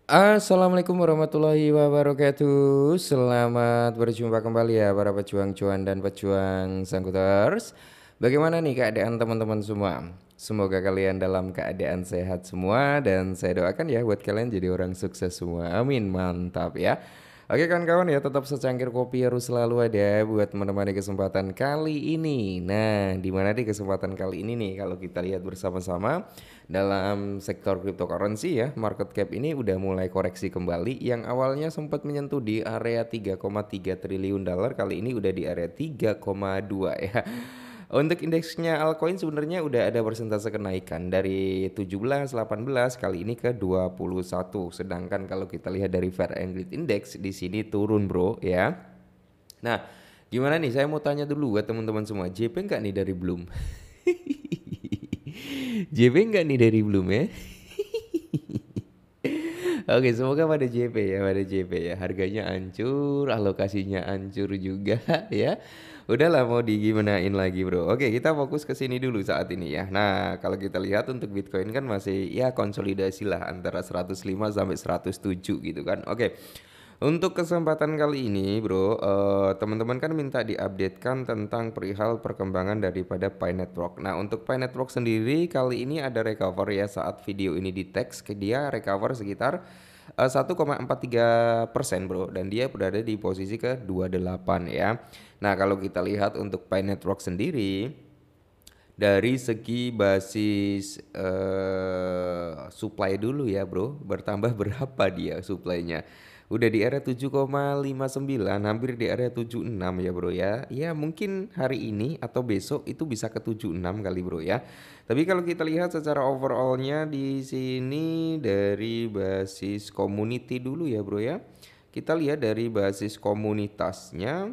Assalamualaikum warahmatullahi wabarakatuh. Selamat berjumpa kembali ya para pejuang cuan dan pejuang sangkuters. Bagaimana nih keadaan teman-teman semua? Semoga kalian dalam keadaan sehat semua dan saya doakan ya buat kalian jadi orang sukses semua. Amin, mantap ya. Oke kawan-kawan ya, tetap secangkir kopi harus selalu ada buat menemani kesempatan kali ini. Nah, di mana di kesempatan kali ini nih kalau kita lihat bersama-sama dalam sektor cryptocurrency ya, market cap ini udah mulai koreksi kembali. Yang awalnya sempat menyentuh di area 3,3 triliun dolar, kali ini udah di area 3,2 ya. Untuk indeksnya altcoin sebenarnya udah ada persentase kenaikan dari 17, 18 kali ini ke 21. Sedangkan kalau kita lihat dari Fair and Greed Index di sini turun, Bro, ya. Nah, gimana nih? Saya mau tanya dulu buat teman-teman semua. JP nggak nih dari Bloom? JP nggak nih dari Bloom ya? Oke, semoga pada JP ya, pada JP ya. Harganya hancur, alokasinya hancur juga ya. Udahlah mau digimanain lagi bro. Oke, kita fokus ke sini dulu saat ini ya. Nah, kalau kita lihat untuk Bitcoin kan masih ya konsolidasi lah antara 105 sampai 107 gitu kan. Oke. Untuk kesempatan kali ini, bro, teman-teman kan minta diupdatekan tentang perihal perkembangan daripada Pi Network. Nah, untuk Pi Network sendiri kali ini ada recover ya saat video ini di teks, dia recover sekitar 1,43% bro, dan dia berada di posisi ke 28 ya. Nah, kalau kita lihat untuk Pi Network sendiri dari segi basis supply dulu ya bro, bertambah berapa dia supply-nya? Udah di area 7,59, hampir di area 76 ya bro ya. Ya mungkin hari ini atau besok itu bisa ke 76 kali bro ya. Tapi kalau kita lihat secara overallnya di sini dari basis community dulu ya bro ya. Kita lihat dari basis komunitasnya.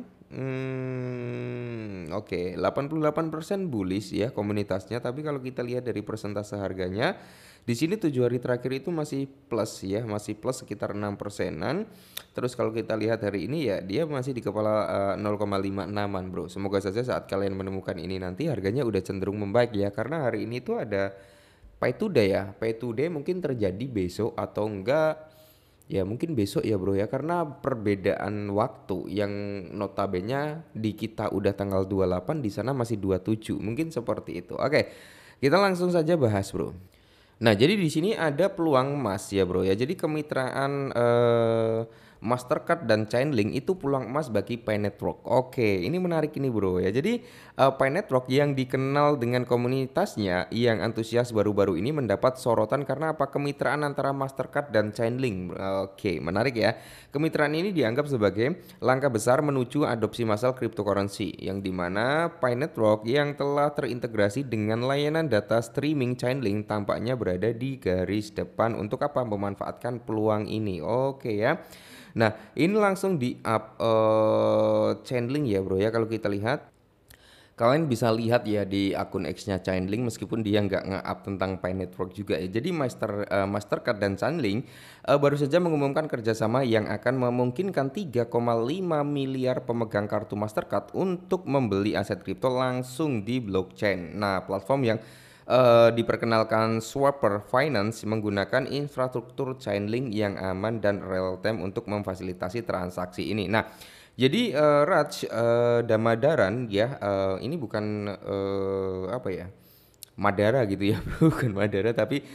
Oke, 88% bullish ya komunitasnya, tapi kalau kita lihat dari persentase harganya di sini 7 hari terakhir itu masih plus ya, masih plus sekitar 6%-an. Terus kalau kita lihat hari ini ya dia masih di kepala 0,56-an, Bro. Semoga saja saat kalian menemukan ini nanti harganya udah cenderung membaik ya, karena hari ini tuh ada pay to day ya. Pay to day mungkin terjadi besok atau enggak. Ya mungkin besok ya bro ya, karena perbedaan waktu yang notabene di kita udah tanggal 28 di sana masih 27, mungkin seperti itu. Oke, kita langsung saja bahas bro. Nah, jadi di sini ada peluang emas ya, Bro ya. Jadi kemitraan Mastercard dan Chainlink itu peluang emas bagi Pi Network. Oke, ini menarik ini, Bro ya. Jadi Pi Network yang dikenal dengan komunitasnya yang antusias baru-baru ini mendapat sorotan karena apa? Kemitraan antara Mastercard dan Chainlink. Oke, menarik ya. Kemitraan ini dianggap sebagai langkah besar menuju adopsi massal cryptocurrency yang dimana Pi Network yang telah terintegrasi dengan layanan data streaming Chainlink tampaknya berada di garis depan untuk apa? Memanfaatkan peluang ini. Oke ya. Nah, ini langsung di up Chainlink ya, Bro ya. Kalau kita lihat kalian bisa lihat ya di akun X-nya Chainlink meskipun dia nggak nge-up tentang Pi Network juga ya. Jadi Mastercard dan Chainlink baru saja mengumumkan kerjasama yang akan memungkinkan 3,5 miliar pemegang kartu Mastercard untuk membeli aset kripto langsung di blockchain. Nah, platform yang diperkenalkan Swapper Finance menggunakan infrastruktur Chainlink yang aman dan real time untuk memfasilitasi transaksi ini. Nah, jadi Raj Damadaran ya, ini bukan apa ya, Madara gitu ya, bukan Madara tapi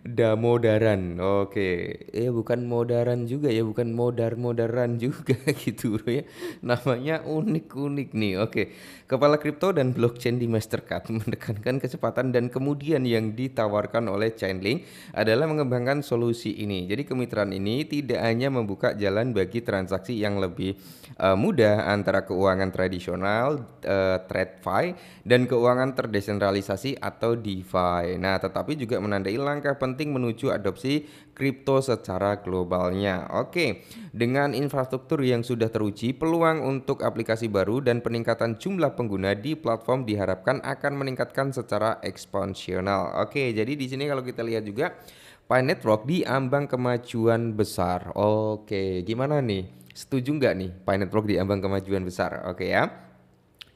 Damodaran. Oke, ya bukan Modaran juga ya, bukan Modaran juga gitu bro ya. Namanya unik-unik nih. Oke, kepala kripto dan blockchain di Mastercard menekankan kecepatan dan kemudian yang ditawarkan oleh Chainlink adalah mengembangkan solusi ini. Jadi kemitraan ini tidak hanya membuka jalan bagi transaksi yang lebih mudah antara keuangan tradisional, TradFi, dan keuangan terdesentralisasi atau DeFi. Nah, tetapi juga menandai langkah penting menuju adopsi kripto secara globalnya. Oke, dengan infrastruktur yang sudah teruji, peluang untuk aplikasi baru dan peningkatan jumlah pengguna di platform diharapkan akan meningkatkan secara eksponensial. Oke, jadi di sini kalau kita lihat juga Pi Network diambang kemajuan besar. Oke, gimana nih? Setuju nggak nih Pi Network diambang kemajuan besar? Oke ya.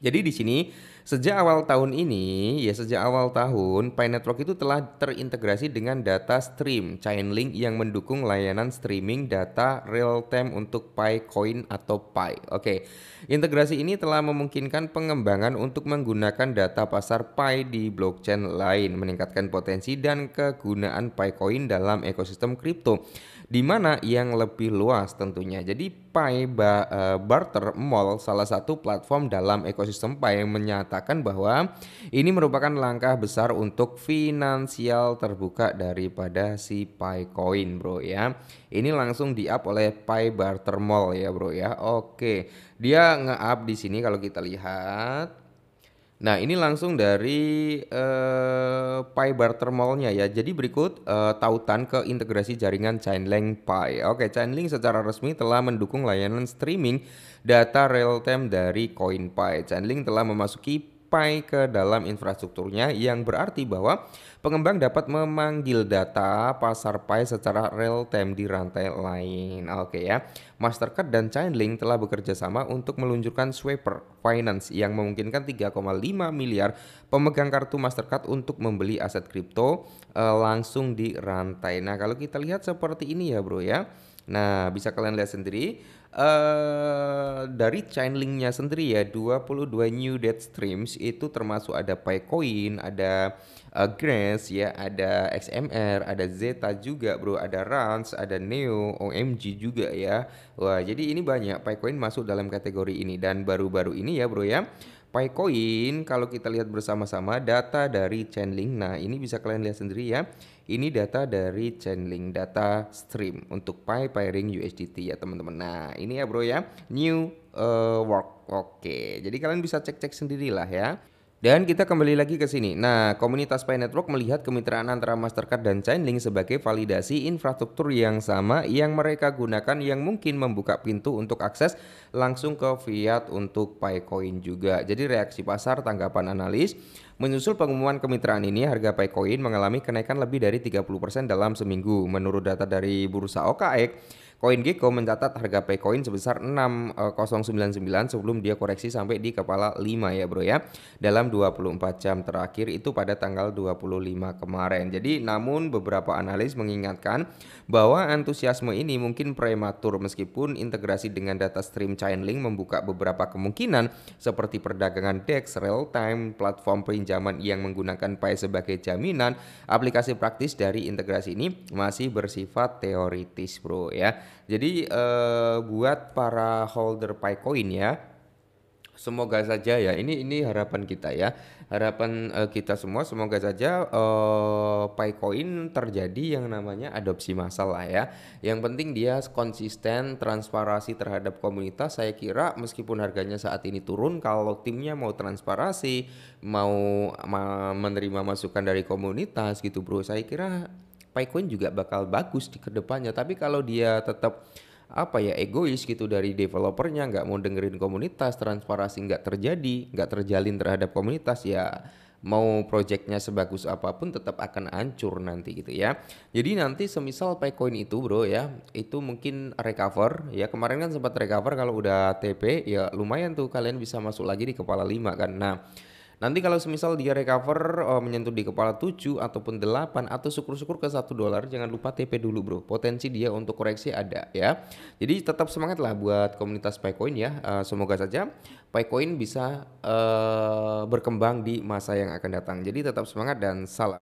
Jadi di sini Sejak awal tahun ini, ya sejak awal tahun, Pi Network itu telah terintegrasi dengan data stream Chainlink yang mendukung layanan streaming data real time untuk Pi Coin atau Pi. Oke, integrasi ini telah memungkinkan pengembangan untuk menggunakan data pasar Pi di blockchain lain, meningkatkan potensi dan kegunaan Pi Coin dalam ekosistem kripto di mana yang lebih luas tentunya. Jadi Barter Mall, salah satu platform dalam ekosistem Pi, menyatakan bahwa ini merupakan langkah besar untuk finansial terbuka daripada si Pi Coin, bro ya. Ini langsung di-up oleh Barter Mall ya, bro ya. Oke, dia nge-up di sini kalau kita lihat. Nah, ini langsung dari Pi Barter Mall-nya ya. Jadi berikut tautan ke integrasi jaringan Chainlink Pi. Oke, Chainlink secara resmi telah mendukung layanan streaming data real time dari CoinPi. Chainlink telah memasuki Pi ke dalam infrastrukturnya, yang berarti bahwa pengembang dapat memanggil data pasar Pi secara real time di rantai lain. Oke ya. Mastercard dan Chainlink telah bekerja sama untuk meluncurkan Swapper Finance yang memungkinkan 3,5 miliar pemegang kartu Mastercard untuk membeli aset kripto langsung di rantai. Nah, kalau kita lihat seperti ini ya, bro ya. Nah, bisa kalian lihat sendiri dari Chainlink-nya sendiri ya, 22 new debt streams itu termasuk ada Picoin, ada Grace ya, ada XMR, ada Zeta juga, bro, ada Rans, ada Neo, OMG juga ya. Wah, jadi ini banyak Picoin masuk dalam kategori ini, dan baru-baru ini ya, bro ya. Picoin kalau kita lihat bersama-sama data dari Chainlink. Nah, ini bisa kalian lihat sendiri ya. Ini data dari Chainlink, data stream untuk Pi pairing USDT ya, teman-teman. Nah, ini ya, bro ya. New work. Oke. Jadi kalian bisa cek-cek sendirilah ya. Dan kita kembali lagi ke sini. Nah, komunitas Pi Network melihat kemitraan antara Mastercard dan Chainlink sebagai validasi infrastruktur yang sama yang mereka gunakan, yang mungkin membuka pintu untuk akses langsung ke fiat untuk Picoin juga. Jadi reaksi pasar, tanggapan analis, menyusul pengumuman kemitraan ini, harga Picoin mengalami kenaikan lebih dari 30% dalam seminggu. Menurut data dari bursa OKX, CoinGecko mencatat harga Picoin sebesar 6.099 sebelum dia koreksi sampai di kepala 5 ya, bro ya. Dalam 24 jam terakhir itu pada tanggal 25 kemarin. Jadi namun beberapa analis mengingatkan bahwa antusiasme ini mungkin prematur, meskipun integrasi dengan data stream Chainlink membuka beberapa kemungkinan seperti perdagangan DEX real time, platform pinjaman yang menggunakan Pi sebagai jaminan. Aplikasi praktis dari integrasi ini masih bersifat teoritis, bro ya. Jadi buat para holder Picoin ya, semoga saja ya, ini harapan kita ya, harapan kita semua, semoga saja Picoin terjadi yang namanya adopsi massal lah ya. Yang penting dia konsisten, transparansi terhadap komunitas. Saya kira meskipun harganya saat ini turun, kalau timnya mau transparansi, mau menerima masukan dari komunitas gitu, bro, saya kira Picoin juga bakal bagus di kedepannya. Tapi kalau dia tetap egois gitu dari developernya, nggak mau dengerin komunitas, transparansi nggak terjadi, nggak terjalin terhadap komunitas, ya mau projectnya sebagus apapun tetap akan hancur nanti gitu ya. Jadi nanti semisal Picoin itu, bro ya, itu mungkin recover ya, kemarin kan sempat recover, kalau udah TP ya lumayan tuh, kalian bisa masuk lagi di kepala 5 kan. Nah, nanti kalau semisal dia recover menyentuh di kepala 7 ataupun 8 atau syukur-syukur ke $1, jangan lupa TP dulu, bro. Potensi dia untuk koreksi ada ya. Jadi tetap semangat lah buat komunitas Picoin ya. Semoga saja Picoin bisa berkembang di masa yang akan datang. Jadi tetap semangat dan salam.